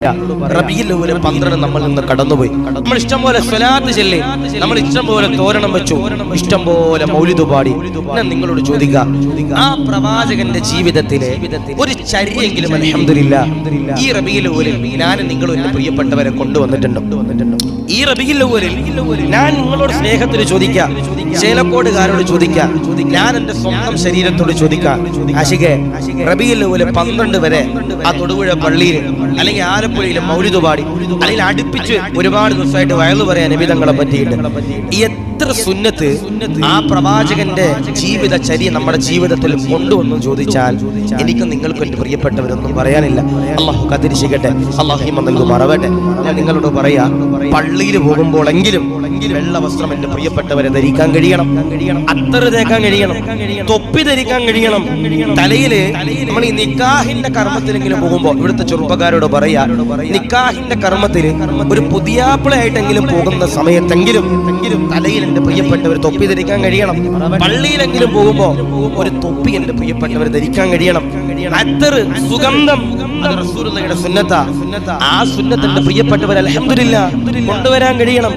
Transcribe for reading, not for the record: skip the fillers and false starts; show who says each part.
Speaker 1: റബീഉൽ അവ്വൽ 12 നമ്മൾ നിന്ന് കടന്നുപോയി. നമ്മൾ ഇഷ്ടം പോലെ സ്വലാത്ത് ചൊല്ലി, നമ്മൾ ഇഷ്ടം പോലെ തോരണം വെച്ചു, ഇഷ്ടം പോലെ മൗലിദ് പാടി. ഞാൻ നിങ്ങളോട് ചോദിക്കാം, ആ പ്രവാചകന്റെ ജീവിതത്തിലെ ഒരു ചര്യയെങ്കിലും അൽഹംദുലില്ലാഹ് ഈ റബീഉൽ അവ്വലിൽ ഞാൻ നിങ്ങളും എന്റെ പ്രിയപ്പെട്ടവരെ കൊണ്ടുവന്നിട്ടുണ്ടോ? ഈ റബീഉൽ അവ്വലിൽ ഞാൻ നിങ്ങളോട് സ്നേഹത്തിൽ ചോദിക്കാം, ചേലക്കോടുകാരോട് ചോദിക്കാം, ഞാൻ എന്റെ സ്വന്തം ശരീരത്തോട് ചോദിക്കാം. ആശികേ, റബീഉൽ അവ്വൽ 12 വരെ ആ തൊടുപുഴ പള്ളിയിൽ അല്ലെങ്കിൽ ആലപ്പുഴയിലെ മൗലിദ് പാടി, അല്ലെങ്കിൽ അടുപ്പിച്ച് ഒരുപാട് ദിവസമായിട്ട് വയലു പറയാൻ നബി തങ്ങളെ പറ്റിയിട്ട് എത്ര സുന്നത്ത് ആ പ്രവാചകന്റെ ജീവിത ചര്യ നമ്മുടെ ജീവിതത്തിൽ കൊണ്ടുവന്നു ചോദിച്ചാൽ എനിക്കും നിങ്ങൾക്കും എന്റെ പ്രിയപ്പെട്ടവരൊന്നും പറയാനില്ല. അള്ളാഹു കാത്തിരിക്കട്ടെ, അള്ളാഹു ഈമാൻ നൽകുമാറാവട്ടെ. ഞാൻ നിങ്ങളോട് പറയാ, പള്ളിയിൽ പോകുമ്പോഴെങ്കിലും വെള്ള വസ്ത്രം എന്റെ പ്രിയപ്പെട്ടവരെ ധരിക്കാൻ കഴിയണം, അത്തറ് തേക്കാൻ കഴിയണം, തൊപ്പി ധരിക്കാൻ കഴിയണം. തലയില് നമ്മൾ ഈ നിക്കാഹിന്റെ കർമ്മത്തിലെങ്കിലും പോകുമ്പോ ഇവിടുത്തെ ചെറുപ്പക്കാരോട് പറയാ, നിക്കാഹിന്റെ കർമ്മത്തിന് ഒരു പുതിയാപ്പിളയായിട്ടെങ്കിലും പോകുന്ന സമയത്തെങ്കിലും തലയിൽ എന്റെ പ്രിയപ്പെട്ടവർ തൊപ്പി ധരിക്കാൻ കഴിയണം. പള്ളിയിലെങ്കിലും പോകുമ്പോ ഒരു തൊപ്പി എന്റെ പ്രിയപ്പെട്ടവർ ധരിക്കാൻ കഴിയണം. അത്തറ്, സുഗന്ധം, അത് റസൂലുള്ളാഹിയുടെ സുന്നത്താ. ആ സുന്നത്ത് എന്റെ പ്രിയപ്പെട്ടവർ അൽഹംദുലില്ലാഹ് കൊണ്ടുവരാൻ കഴിയണം.